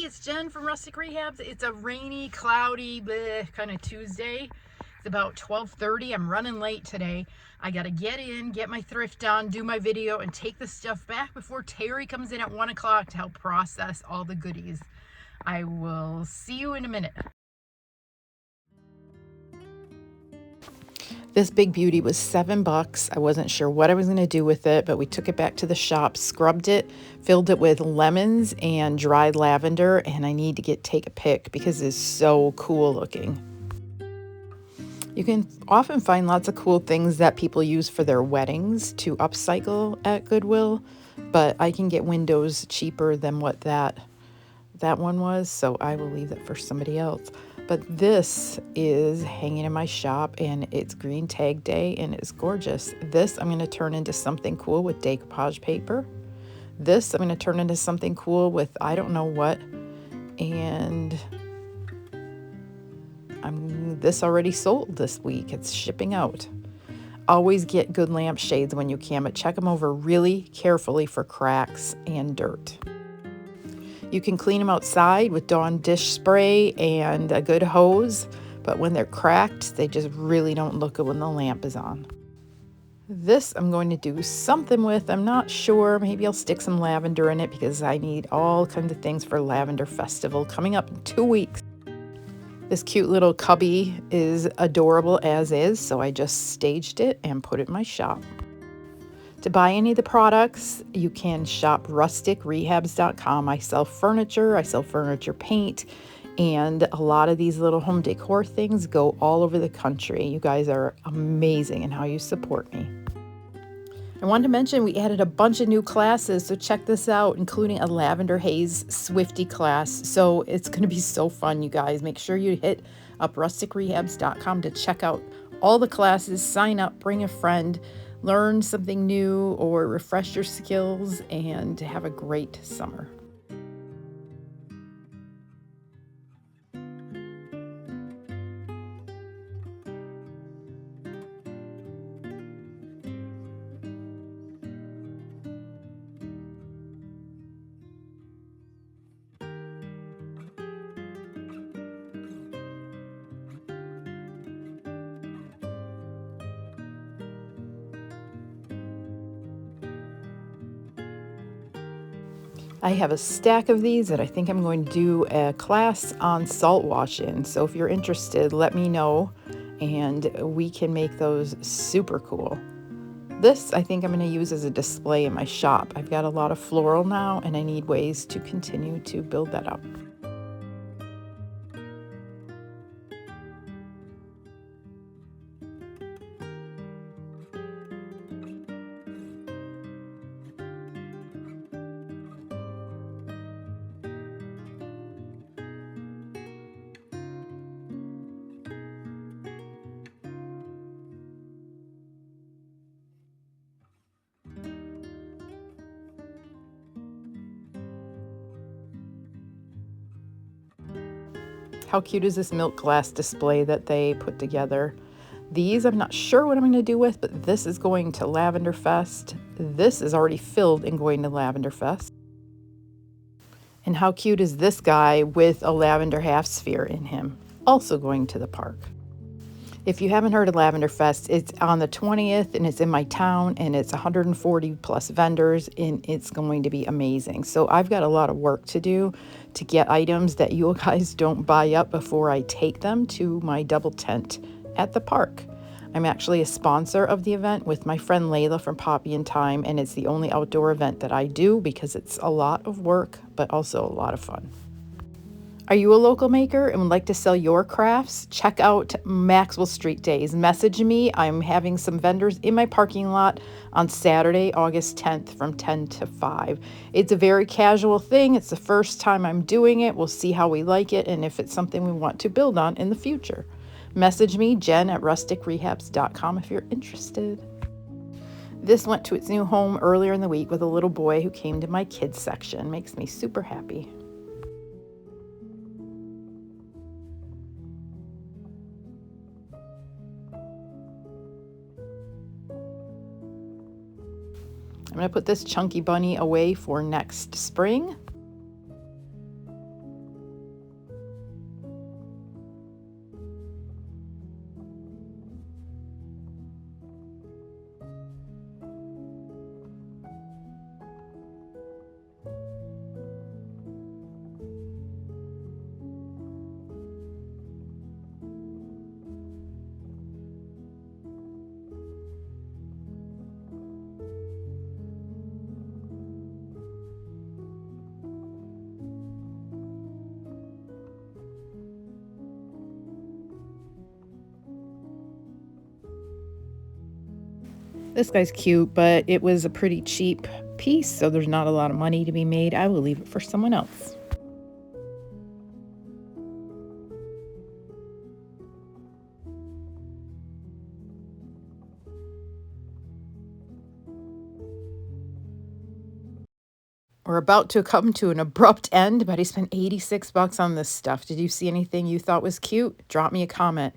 it's Jen from Rustic Rehabs. It's a rainy, cloudy, kind of Tuesday. It's about 12:30. I'm running late today. I gotta get in, get my thrift done, do my video, and take the stuff back before Terry comes in at 1 o'clock to help process all the goodies. I will see you in a minute. This big beauty was $7. I wasn't sure what I was going to do with it, but we took it back to the shop, scrubbed it, filled it with lemons and dried lavender, and I need to take a pic because it's so cool looking. You can often find lots of cool things that people use for their weddings to upcycle at Goodwill, but I can get windows cheaper than what that one was, so I will leave that for somebody else. But this is hanging in my shop, and it's green tag day, and it's gorgeous. This I'm going to turn into something cool with decoupage paper. This I'm going to turn into something cool with I don't know what. And this already sold this week. It's shipping out. Always get good lampshades when you can, but check them over really carefully for cracks and dirt. You can clean them outside with Dawn dish spray and a good hose, but when they're cracked, they just really don't look good when the lamp is on. This I'm going to do something with. I'm not sure. Maybe I'll stick some lavender in it because I need all kinds of things for Lavender Festival coming up in 2 weeks. This cute little cubby is adorable as is, so I just staged it and put it in my shop. To buy any of the products, you can shop rusticrehabs.com. I sell furniture paint, and a lot of these little home decor things go all over the country. You guys are amazing in how you support me. I wanted to mention we added a bunch of new classes, so check this out, including a Lavender Haze Swifty class. So it's going to be so fun, you guys. Make sure you hit up rusticrehabs.com to check out all the classes, sign up, bring a friend, learn something new or refresh your skills, and have a great summer. I have a stack of these that I think I'm going to do a class on salt wash in. So if you're interested, let me know and we can make those super cool. This I think I'm going to use as a display in my shop. I've got a lot of floral now and I need ways to continue to build that up. How cute is this milk glass display that they put together? These I'm not sure what I'm going to do with, but this is going to Lavender Fest. This is already filled and going to Lavender Fest. And how cute is this guy with a lavender half sphere in him? Also going to the park. If you haven't heard of Lavender Fest, it's on the 20th and it's in my town and it's 140 plus vendors and it's going to be amazing. So I've got a lot of work to do to get items that you guys don't buy up before I take them to my double tent at the park. I'm actually a sponsor of the event with my friend Layla from Poppy and Thyme, and it's the only outdoor event that I do because it's a lot of work, but also a lot of fun. Are you a local maker and would like to sell your crafts? Check out Maxwell Street Days. Message me. I'm having some vendors in my parking lot on Saturday, August 10th from 10 to 5. It's a very casual thing. It's the first time I'm doing it. We'll see how we like it and if it's something we want to build on in the future. Message me, Jen at rusticrehabs.com if you're interested. This went to its new home earlier in the week with a little boy who came to my kids section. Makes me super happy. I'm going to put this chunky bunny away for next spring. This guy's cute, but it was a pretty cheap piece, so there's not a lot of money to be made. I will leave it for someone else. We're about to come to an abrupt end, but I spent 86 bucks on this stuff. Did you see anything you thought was cute? Drop me a comment.